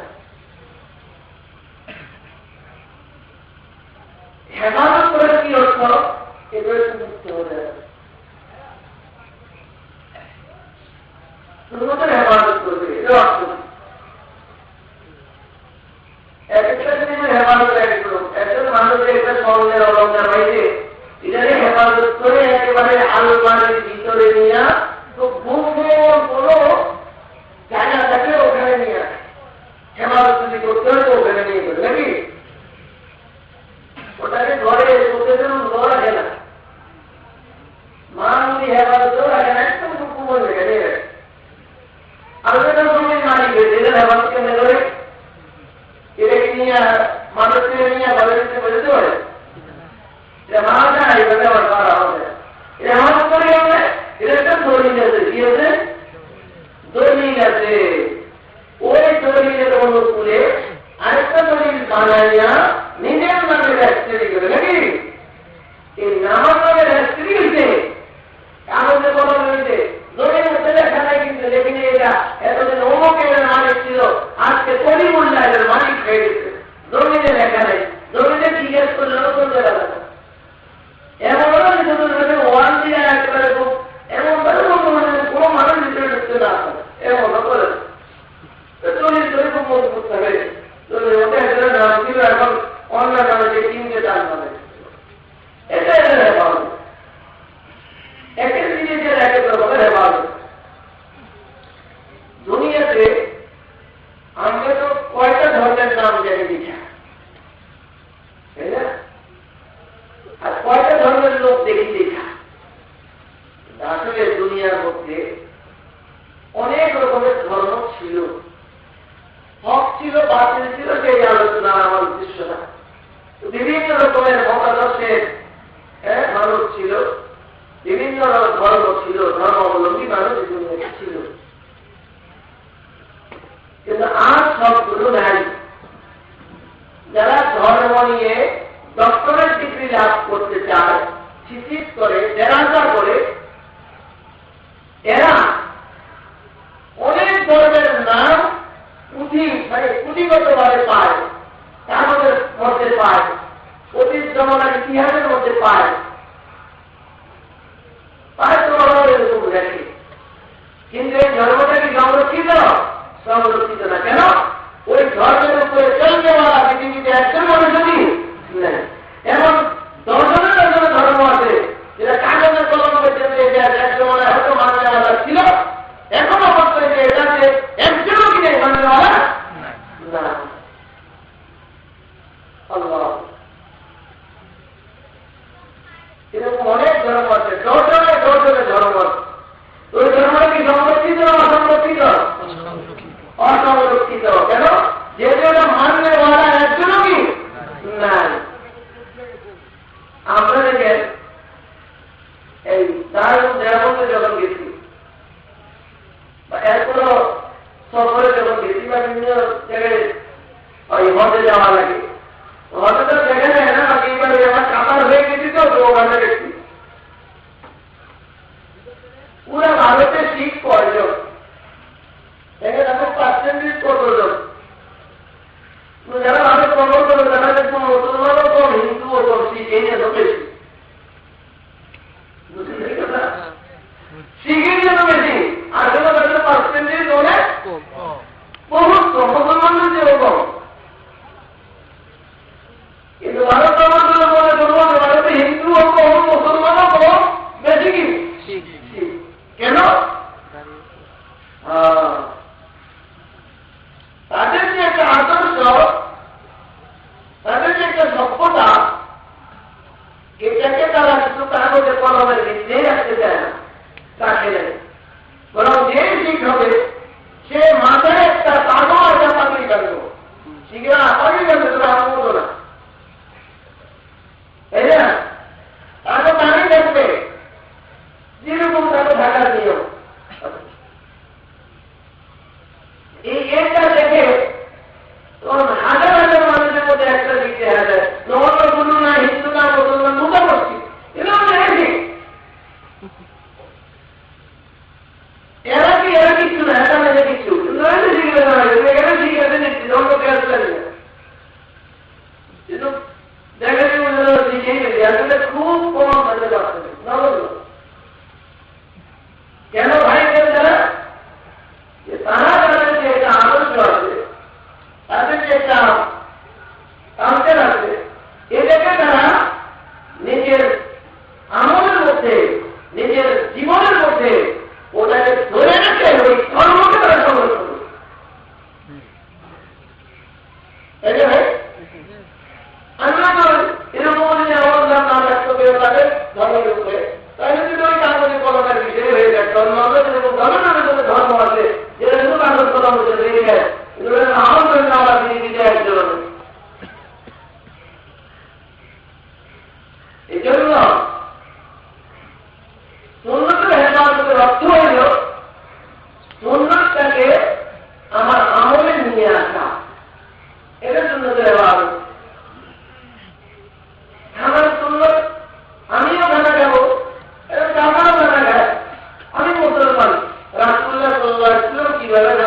হেফাজত করার কি অর্থ? এগুলো মুক্ত হয়ে যাবে। সুন্নতের হেফাজত করবে, এটা অর্থ। একটা জিনিসের হেফাজত একজন মানুষের একটা স্বর্ণের অলঙ্কার পাইছে, এটাকে হেফাজত করে একেবারে আলমারির ভিতরে নিয়ে তো গোপন কোন জায়গা থাকে ওখানে নিয়ে হেফাজত যদি করতে হয় তো ওখানে নিয়ে করবে নাকি? ওটাকে ঘরে করতে দেন, ঘর রাখে না, মা যদি হেফাজতেও রাখে না, একদম কুকুর রেখে নিয়ে রাখে। আর ওটা জমির মালিক হয়েছে, এদের হেফাজত কেমনে করে? এটাকে নিয়ে মানুষকে নিয়ে ঘরে দিতে বোঝাতে পারে? এটা মারা যায়, এভাবে আবার মারা হবে। এটা আমার করে হবে, এটা একটা দলিল আছে। কি আছে? দলিল আছে। ওই দলিলের এতদিন অমুকের মালিক ছিল, আজকে কলিমুল্লাহের মালিক হয়ে গেছে। জমিনে লেখা নেই, জমিনে জিজ্ঞেস করলে চলতে পারে না। এমন ওয়ান দিয়ে একেবারে এমন কোনো মানুষ ভিতরে ঢুকতে না পারে, এমন করে চল্লিশ ধরে খুব মজবুত থাকে। নাম ছিল এখন অন্য নামে যে কিনতে চান মানে এটা হেফাজত, একের জিনিসের একের রকমের হেফাজত। দুনিয়াতে আমরা তো কয়টা ধর্মের নাম জেনে দিচ্ছি, তাই না? আর কয়টা ধর্মের লোক দেখি দেখা। আসলে দুনিয়ার মধ্যে অনেক রকমের ধর্ম ছিল, হক ছিল, বাতিল ছিল, সেই আলোচনা আমার উদ্দেশ্য না। বিভিন্ন রকমের মতাদর্শের মানুষ ছিল, বিভিন্ন ধর্ম ছিল, ধর্মাবলম্বী মানুষ ছিল, কিন্তু আজ সবগুলো নাই। যারা ধর্ম নিয়ে ডক্টরেট ডিগ্রি লাভ করতে চায়, থিসিস করে, দেরাজা করে, এরা অনেক ধর্মের নাম পুঁথিগত ভাবে পায়, কাগজের মধ্যে পায়, অতীত জমানার ইতিহাসের মধ্যে পায় তো এরকম দেখে। কিন্তু এই ধর্মটা কি সংরক্ষিত? সংরক্ষিত না। কেন? ওই ধর্মের উপরে চলতেওয়ালা পৃথিবীতে একজন মানুষ যদি এমন দর্শনের জন্য ধর্ম আছে যেটা কাগজের কলমে একজন হয়তো মাননেওয়ালা ছিল, এখনো বলতে যে এটাতে একজনও কি নেই মাননেওয়ালা না। আল্লাহ, এরকম অনেক ধর্ম আছে, দর্শনে ধর্ম আছে। ওই ধর্মটা কি সংরক্ষিত না অসংরক্ষিত? অসংরক্ষিত। কেন? যেটা মাননেওয়ালা একজনও কি নাই। আমরা দেখেন এই দেড়বন্ধে যখন গেছি বা এরপরও সফরে যখন গেছি বা বিভিন্ন জায়গায় ওই হজে যাওয়া লাগে, হজে তো দেখা যায় না, এইবার আমার কাতার হয়ে গেছি তো ওখানে গেছি। পুরা ভারতে শিখ কয়জন, দেখেন এখন পার্সেন্টেজ কতজন। যারা ভারত কবর করে তারা দেখুন মুসলমানও কম, হিন্দুও কম, শিখ এই জন্য বেশি। শিখের জন্য বেশি, আর জন্য তাদের পার্সেন্টেজ অনেক বহুত কম, মুসলমানদের চেয়েও কম। কিন্তু ভারত কবর করে মনে করবো যে ভারতে হিন্দুও কম, মুসলমানও কম, বেশি কি কেন? তাদের যে একটা আদর্শ, তাদের যে একটা সভ্যতা, এটাকে তারা কিন্তু কাগজের কলমের ভিতরে রাখতে চায় না, রাখে নেই। বরং যে শিখ হবে সে মাথায় একটা কাগজ একটা পাগড়ি কাটব, শিখে পাগড়ি কাটবে, তোরা আমার মতো না, তাই না? তাকে পানি দেখবে যেরকম তাকে ঢাকার নিয়ম। এইটা দেখে তখন হাজার হাজার মানুষের মধ্যে একটা দিক দেখা যায়, নগর গুরু না, হিন্দু না, মুসলমান, মোটামুটি এরকম দেখেছি। এরা কিচ্ছু না, এটা মেনে কিচ্ছু শিখবে না, এখানে শিখে নিচ্ছি ধর্ম দেওয়া চলে না। কিন্তু দেখা যায় শিখেই গেছি, আসলে খুব কম মনে যাচ্ছে না। কেন ভাই? তারা তাদের যে একটা আদর্শ আছে,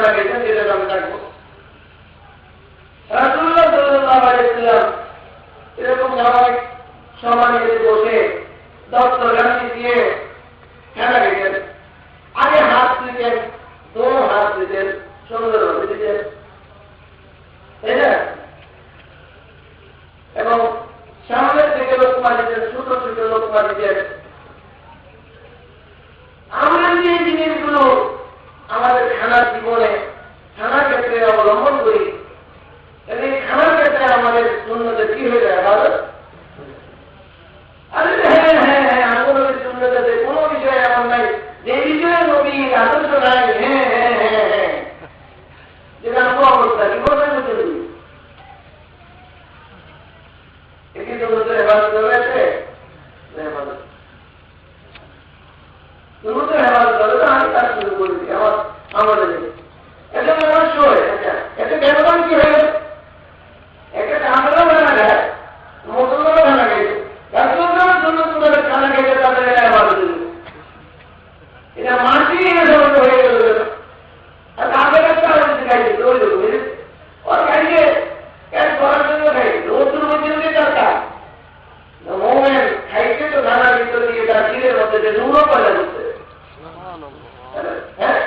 খানা খেয়েছেন যেটা আমি থাকবো। রাসূলুল্লাহ সাল্লাল্লাহু আলাইহি ওয়াসাল্লাম এরকম অনেক সমাজে বসে দস্তরখান দিয়ে খানা খেয়েছেন। আগে হাত দিতেন, দো হাত দিতেন, সুন্দরভাবে দিতেন, তাই না? এবং সামনের দিকে লোকমা দিতেন, ছোট ছোট লোকমা দিতেন। আমরা যে জিনিসগুলো আমাদের খানার জীবনে খানার ক্ষেত্রে অবলম্বন করি, এই খানার ক্ষেত্রে আমাদের শূন্যতে কি হয়ে যায় ভালো? আরে হ্যাঁ হ্যাঁ হ্যাঁ আমাদের শূন্যতে কোনো বিষয় এমন নাই যে বিষয়ে নবীর আদর্শ নাই। হ্যাঁ হ্যাঁ হ্যাঁ হ্যাঁ যেটা আমার অবস্থা কি বলতে চলি একই জন্য হেফাজত রয়েছে, তুমি তো হেফাজত করো তো আমি কাজ শুরু করেছি আমার আমাদের এটা আমার শোয়। এটা ব্যবধান কি হয়ে একটা আমরাও খানা খায়, মুসলমানও খানা খাইছে, রাসূলুল্লাহর জন্য তোমাদের খানা খাইতে তাদের হেফাজত দিল। এটা মাটি সমস্ত হয়ে গেল। আর তাদের একটা খাইছে ওই লোক ওর খাইছে ক্যাশ করার জন্য খাইছে, ওষুধ মধ্যে দরকার মোমেন খাইছে তো খানার ভিতর দিয়ে তার চিরের মধ্যে যে নুনও পয়দা করছে। হ্যাঁ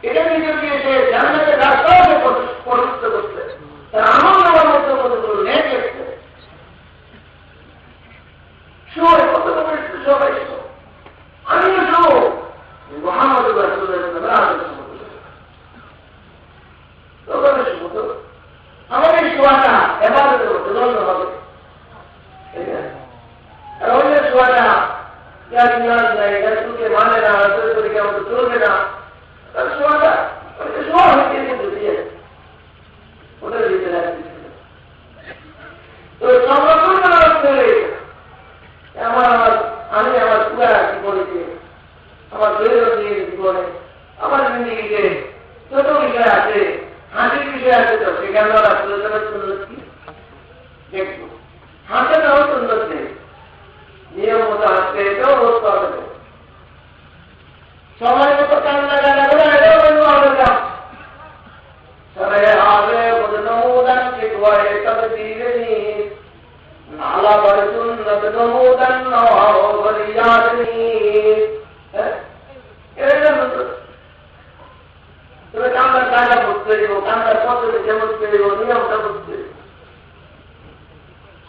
এটা ভিতর দিয়ে সে জান্নাতের রাস্তাও প্রশস্ত করছে, তার আমল নামার মধ্যে কতগুলো নেট এসছে। শোয় কত সবাই আমিও শো মোহাম্মদ আমাদের শোয়াটা হেফাজতের মধ্যে দ্বন্দ্ব হবে। আর অন্যের শোয়াটা যার ইমান নাই, যার সুখে মানে না, তরিকা মতো চলবে না, তার শোয়াটা শোয়া হচ্ছে কিন্তু দিয়ে ওটার ভিতরে তো সংরক্ষণ করা হচ্ছে। আমি আমার পুরা জীবনীতে, আমার দৈনন্দিন জীবনে, আমার জিন্দিগিতে যত বিষয় আছে, হাসির বিষয় আছে, তো সেখানে রাসূলুল্লাহর সুন্নাত কি দেখবো। হাসাটাও সুন্নাত নেই, নিয়ম মতো হাসতে এটাও রোধ হবে, সময় মতো কান্না কান্না করে এটাও বন্ধু হবে না। সবাই হবে বদনমুদান শিখওয়ায় তবে দিলে নি নালা বড় সুন্নত নমুদান নওয়াও বলিয়াদ নি। তুমি কান্নার টাকা বুঝতে দিব, কান্নার পদ্ধতি বুঝতে দিব, নিয়মটা বুঝতে দিব।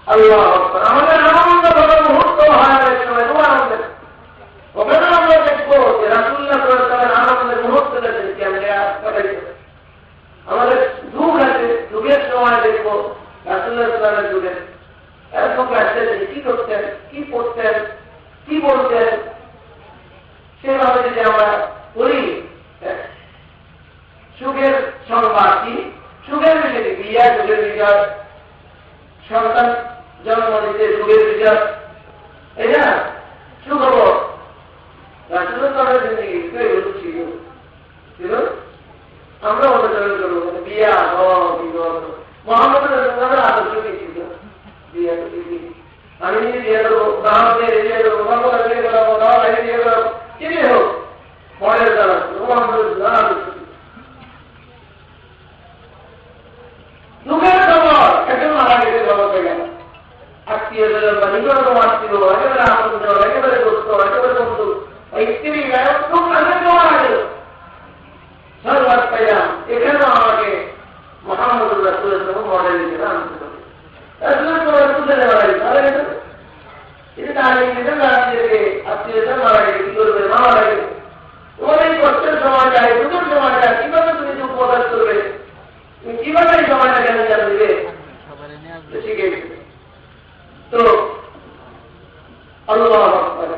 আল্লাহ আমাদের আনন্দ বড় মুহূর্ত হয় সময় তোমার আনন্দের ওখানে আমরা দেখবো যে রাসূলুল্লাহ সাল্লাল্লাহু আলাইহি ওয়াসাল্লাম আনন্দের মুহূর্ত দেখেছি আমরা কাটাইছি। আমাদের দুঃখ আছে, দুঃখের সময় দেখবো রাসূলুল্লাহ সাল্লাল্লাহু আলাইহি ওয়াসাল্লামের যুগে এরকম আসতে কি করতেন, কি পড়তেন, কি বলতেন, সেভাবে যদি আমরা করি। সুখের সংবাদ কি? সুখের বিষয় বিয়া, সুখের বিষয়, সন্তান জন্ম দিতে সুখের বিষয়, এই না সুখবর। রাসূলুল্লাহর জিন্দেগি ছিল আমরা অনুসরণ করবো বিয়া মোহাম্মদ রাসূলুল্লাহর আদর্শ কি ছিল? বিয়া আমি যদি বিয়ে করবো, বিয়ে করবো, বিয়ে করাবো, বিয়ে করাবো, কি হোক মনের দ্বারা মোহাম্মদ আদর্শ। দুঃখের খবর এখন মারা গেছে, খবর হয়ে গেল, আত্মীয় স্বজন বা নিকটতম আত্মীয়, একেবারে আপন, একেবারে দোস্ত, একেবারে বন্ধু, স্ত্রী খুব আনন্দ মারা গেল, সর্বাত পাইলাম। এখানেও আমাকে মোহাম্মদ রাসূলুল্লাহ মডেল হিসেবে আনতে হবে। আত্মীয় মারা গেছে, কি করবে, মা মারা গেছে, তোমার এই কষ্টের সময়টা, এই দুটোর সময়টা কিভাবে তুমি দুঃখ প্রকাশ করবে, তুমি কিভাবে এই সময়টা কেন জানবে শিখে। তো আল্লাহু আকবার,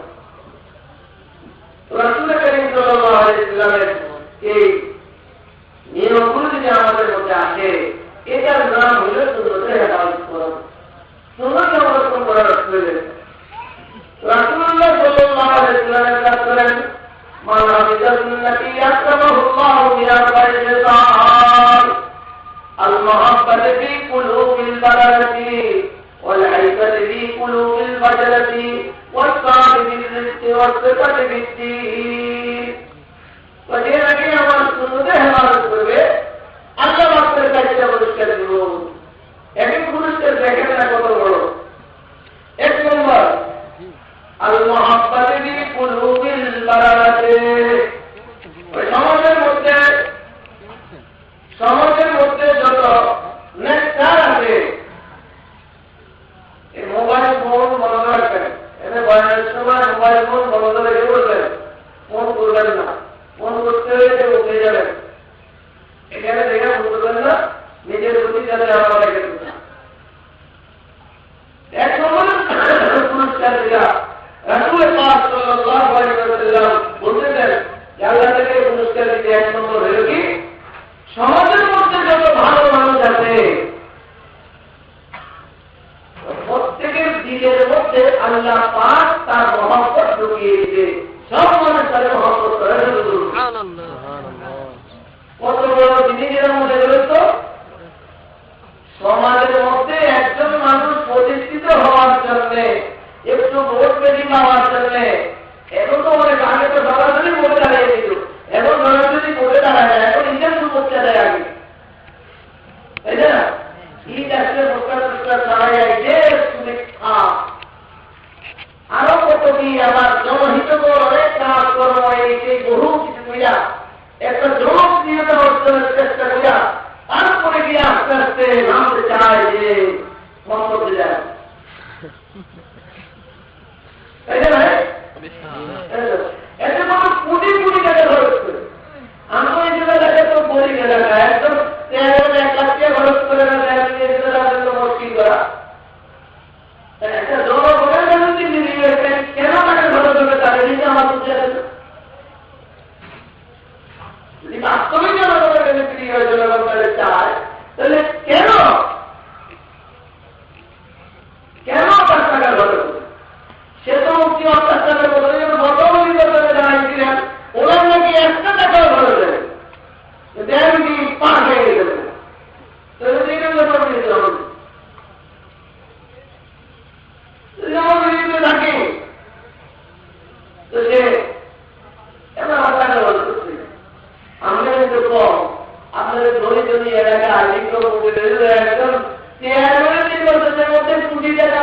রাসূল কারীম সাল্লাল্লাহু আলাইহি ওয়াসাল্লামের এই নিয়মগুলো যদি আমাদের মধ্যে আসে, এটার নাম হল সুন্নতে হেফাজত করা, সুন্নতকে অবলম্বন করার প্রয়োজন। রাসূলুল্লাহ সাল্লাল্লাহু আলাইহি ওয়াসাল্লামের কাজ করেন মান হাফিজা সুন্নতি ইয়াসমাহুল্লাহু বিআরবা'i খিসাল আল মুহাব্বাতি ফি কুলুবিল বারাকাতি ওয়াল হাইবাতি ফি কুলুবিল বাজলাতি ওয়াস সাবিতি রিজকি ওয়াস সিফাতি বিদ্দীন। তো যে নাকি আমার সুন্নতে হেফাজত করবে এখানে দেখে বুঝবেন না নিজের প্রতি যাতে আমার এক নম্বর পুরস্কার যেটা রাসূল পাক সাল্লাল্লাহু আলাইহি ওয়াসাল্লাম বলতেছেন যে আল্লাহ থেকে পুরস্কার দিতে এক নম্বর হলো কি সমাজের মধ্যে যত ভালো মানুষ আছে প্রত্যেকের দিলের মধ্যে আল্লাহ পাক তার মহব্বত ঢুকিয়ে দিতে সব মানুষ তাদের মহব্বত করে কত বড় জিনিসের মধ্যে রয়েছে সমাজের মধ্যে একজন মানুষ প্রতিষ্ঠিত হওয়ার জন্য একটু ভোট বেশি পাওয়ার জন্য এখন তো অনেক আগে তো সরাসরি ভোটে দাঁড়িয়ে দিত এখন সরাসরি ভোটে দাঁড়ায় না এখন ইন্টারভিউ করতে দেয় আগে তাই না ঈদ আসলে প্রস্তাব ছাড়াই যে আরো কত কি আমার জনহিতকর অনেক কাজ কর্ম এই বহু কিছু মিলা একটা জনপ্রিয়তা অর্জনের চেষ্টা করিয়া তারপরে গিয়ে আস্তে আস্তে নামতে চায় যে মন করতে যায় তাই না এত মানুষ কোটি কোটি টাকা খরচ করে আমি এই জায়গায় তো বলি এলাকা একদম 1 লাখ টাকা খরচ করে মুশকিল করা একটা জনগণের কাছে কেন টাকা খরচ হবে তাদের নিজে আমার বুঝে আছে যদি বাস্তবিক জনগণের কাছে ফ্রি হয়ে জনগণ তাদের চায় তাহলে কেন তার টাকা খরচ হবে সে তো মুক্তি অত্যাচারের বদলে যেন বর্তমান নির্বাচনে দাঁড়িয়েছিলেন ওনার নাকি 1 টাকাও খরচ হবে দেন কি পার হয়ে গেছে তাহলে দেখেন ব্যাপার নিতে হবে থাকে তো সে এবার টাকা খরচ করছে আমরা কিন্তু কম আপনাদের ধনী ধনী এলাকা একদম চেয়ারম্যানের নির্বাচনের মধ্যে 20 টাকা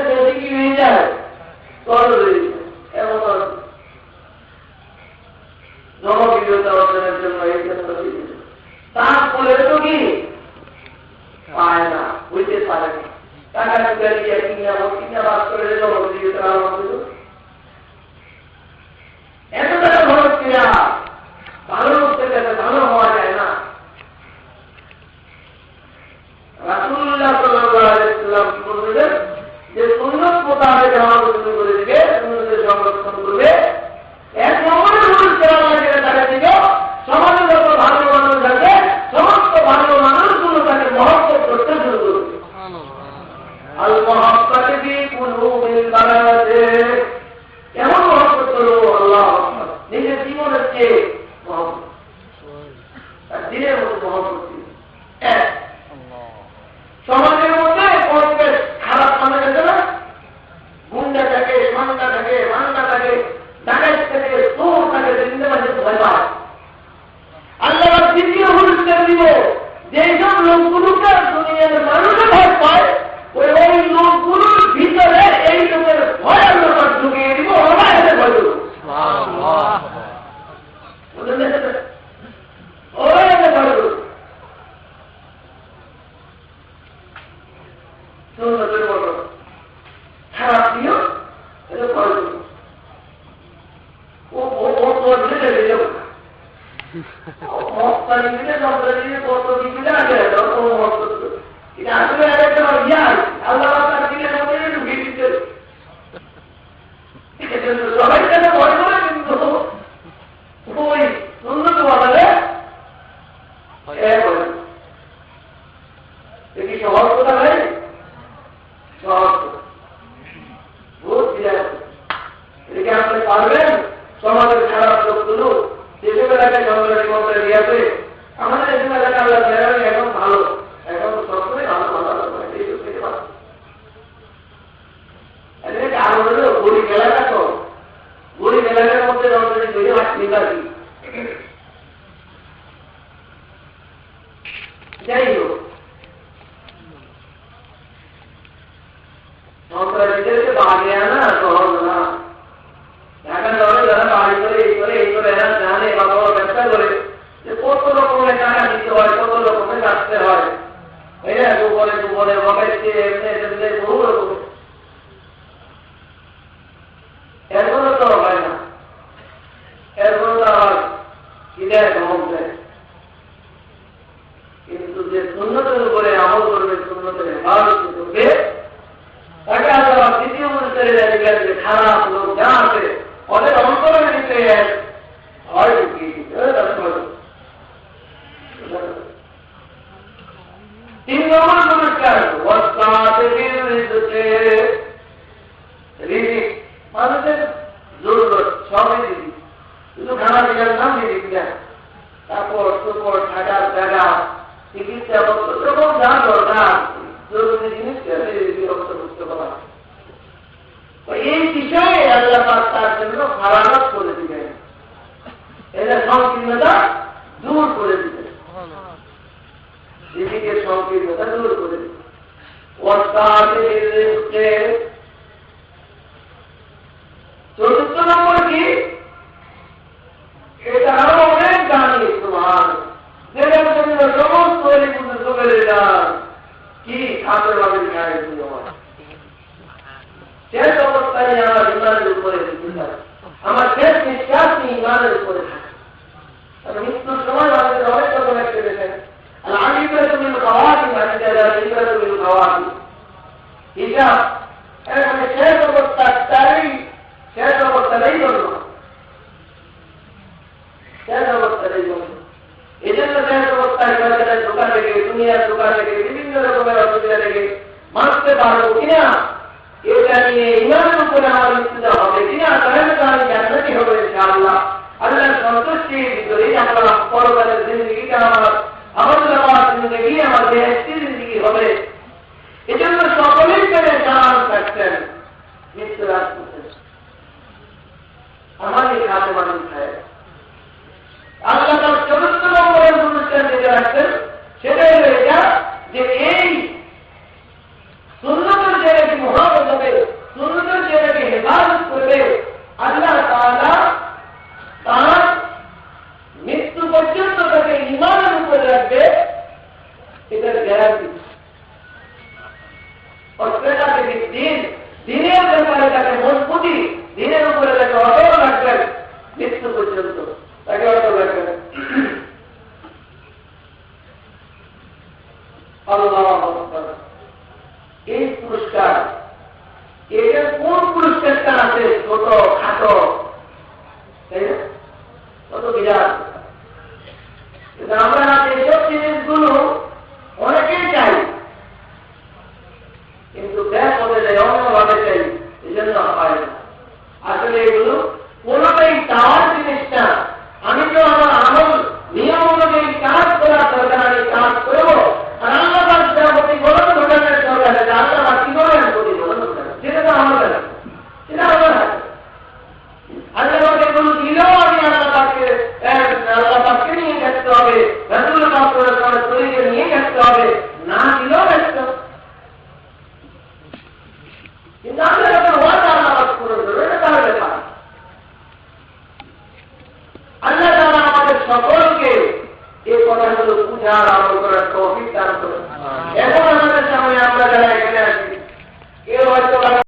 বেশি কি হয়ে যায় এমন জনপ্রিয়তা অর্জনের জন্য এই ক্ষেত্র তারপরে তো কি পায় না বুঝতে পারে না টাকা দিয়ে কিনা বাস করে জনপ্রিয়তা এত টাকা খরচ কিনা ভালো লোকদের কাছে ভালো হওয়া যায় না রাসূলুল্লাহ সাল্লাল্লাহু আলাইহি ওয়াসাল্লাম কি বললেন যে সুন্নাত মোতাবেক আমাদের শুরু করে দিবে সুন্নাতের সংরক্ষণ করবে এক নম্বরে পুরস্কার আল্লাহ যেটা তাকে দিল সমাজে যত ভালো মানুষ আছে সমস্ত ভালো মানুষগুলো তাকে মহব্বত করতে শুরু করবে আল মহব্বতে ফি কুলুবিল বালাদে এমন মহব্বত করবো আল্লাহ নিজের জীবনের চেয়ে মহব্বত তার দিনের মতো মহব্বত সমাজের মধ্যে পরিবেশ খারাপ মানুষ আছে না গুন্ডা থাকে সন্ধ্যা থাকে মান্ডা থাকে ডাকাত থাকে চোর থাকে দিনের মাঝে ভয় পায় আল্লাহ দ্বিতীয় পুরস্কার দিব যেসব লোকগুলোকে দুনিয়ার মানুষে ভয় পায় ওই লোকগুলোর ভিতরে এই লোকের ভয় আল্লাহ ঢুকিয়ে দিব ওরা এসে ভয় দেব ওরা এসে ভয় দেব খারাপ দিও এটা করে ও মস্তানি দিলে যন্ত্র দিয়ে কত দিলে আগে এটা আসলে একটা ইয়ার আল্লাহ তার দিনের মধ্যে ঢুকিয়ে দিতে সবাই তাকে ভয় করে কিন্তু ওই উন্নত বানালে দেখি সহজ কথা ভাই এদিকে আপনি পারবেন সমাজের খারাপ লোকগুলো যেসব এলাকায় জঙ্গলের মধ্যে দিয়েছে আমাদের এসব এলাকা আল্লাহ এখন ভালো এখন সবসময় ভালো ভালো আরো হলো গরিব এলাকা তো গরিব এলাকার মধ্যে নির্বাচী যাই হোক সন্ত্রাসীদেরকে বাগে আনা সহজ না ঢাকা শহরে যারা বাড়ি করে এই করে এরা জানে বা বড় ব্যবসা করে যে কত রকমের টাকা দিতে হয় কত রকমের কাটতে হয় এই না দুপুরে বকেটকে এমনি বহু রকমের এরপরে তো হয় না এরপরে তো আবার কি দেয় ধমক দেয় যে সুন্নতের উপরে আমল করবে, সুন্নতের হেফাজত করবে, তাকে আল্লাহ দ্বিতীয় মূর্তের দেখবেন যে খারাপ লোক যা আছে ওদের অন্তরের দিকে হয় ঢুকিয়ে দিতে। 3 নম্বর পুরস্কার রিজিক, মানুষের জরুরত সবই দিবি, শুধু খানা পিকার নাম দিবি না, তারপর সুপর থাকার জায়গা, চিকিৎসা পত্র যখন যা দরকার জরুরি জিনিস বুঝতে পারা, এই বিষয়ে আল্লাহ তার জন্য ফারাগত করে দিবেন, এদের সংকীর্ণতা দূর করে দিবেন, রিজিকের সংকীর্ণতা দূর করে দিবেন। চতুর্থ নম্বর কি, এটা আরো অনেক জানি তোমার, যেটার জন্য সমস্ত চোখের যান কি খাতে ভাবে খায় শেষ অবস্থায় আমার ইমানের উপরে আমার শেষ নিঃশ্বাস ইমানের উপরে থাকে। মৃত্যুর সময় মানুষের অনেক রকম একটা দেখেন, আলিবাতুল খাওয়াতি আলিবাতুল খাওয়াতি হিসাব মানে শেষ অবস্থাটাই শেষ অবস্থাটাই জন্য শেষ অবস্থাটাই জন্য এই জন্য শেষ অবস্থায় দোকান থেকে দুনিয়ার দোকান থেকে বিভিন্ন রকমের অসুবিধা থেকে মানতে পারবো কিনা, এটা নিয়ে ইমানের উপরে আমার মৃত্যুটা হবে কিনা, তাহলে তো আমি জান্নাতি হবে ইনশাআল্লাহ। আল্লাহর সন্তুষ্টির ভিতরেই আমরা পরকালের জিন্দগিটা আমার জিন্দগি আমার বেহেশতি জিন্দগি হবে। এজন্য সকলেই পেরে জানান থাকতেন মৃত্যুর আসতেছে আমারই খাতে মানুষ খায়। আল্লাহ তার ৪র্থ নম্বরের পুরস্কার দিতে রাখছেন, সেটাই হলো এটা যে এই সুন্নতের জায়গাকে মহাবত হবে, সুন্নতের জায়গাকে হেফাজত করবে, আল্লাহ তাআলা তার মৃত্যু পর্যন্ত তাকে ইমানের উপরে রাখবে, এটার গ্যারান্টি। দিনের ব্যাপারে তাকে মজবুতি, দিনের উপরে তাকে অটল রাখবেন মৃত্যু পর্যন্ত, তাকে অটল রাখবেন। এই পুরস্কার, এটার কোন পুরস্কারটা আছে ছোট খাটো, তাই না? কত বিরাট। আমরা এইসব জিনিসগুলো অনেকেই চাই, কিন্তু ব্যাস হতে যায়, অন্যভাবে চাই, এই জন্য হয় না। আসলে এগুলো কোনটাই চাওয়ার জিনিসটা, আমি তো আমার আমল নিয়ম অনুযায়ী কাজ করার দরকার, আমি কাজ করবো, আর আল্লাহ প্রতিফলন ঘটানোর দরকার আছে, আল্লাহ কি করেন প্রতিফলন ঘটানো, সেটা তো আমার কাছে, সেটা আমার হাতে। আল্লাহ এগুলো দিলেও আমি আল্লাহ পাককে নিয়ে থাকতে হবে, রাসূল তরিকে নিয়ে থাকতে হবে, না দিলেও ব্যস্ত। কিন্তু আমরা যখন ওয়াদা আল্লাহ পূরণ করবো, এটা তার ব্যাপার। আল্লাহ তাআলা আমাদের সকলকে এই কথাগুলো বুঝার আমল করার তৌফিক দান করেন। এখন আমাদের সামনে আমরা যারা